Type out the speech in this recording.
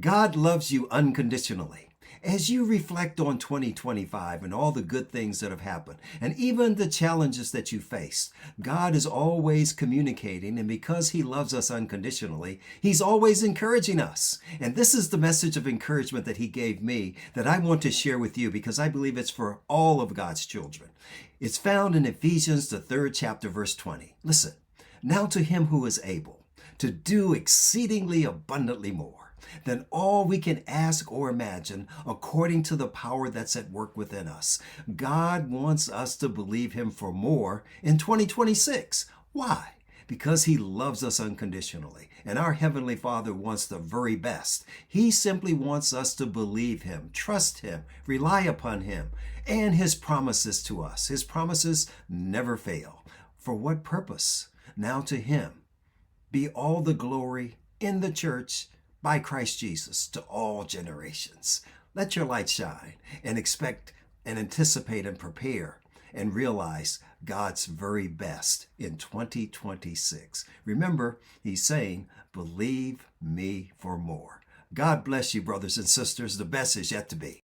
God loves you unconditionally. As you reflect on 2025 and all the good things that have happened, and even the challenges that you faced, God is always communicating, and because He loves us unconditionally, He's always encouraging us. And this is the message of encouragement that He gave me that I want to share with you because I believe it's for all of God's children. It's found in Ephesians, the 3rd chapter, verse 20. Listen, now to Him who is able to do exceedingly abundantly more than all we can ask or imagine, according to the power that's at work within us. God wants us to believe Him for more in 2026. Why? Because He loves us unconditionally, and our Heavenly Father wants the very best. He simply wants us to believe Him, trust Him, rely upon Him, and His promises to us. His promises never fail. For what purpose? Now to Him be all the glory in the church by Christ Jesus to all generations. Let your light shine and expect and anticipate and prepare and realize God's very best in 2026. Remember, He's saying, believe me for more. God bless you, brothers and sisters. The best is yet to be.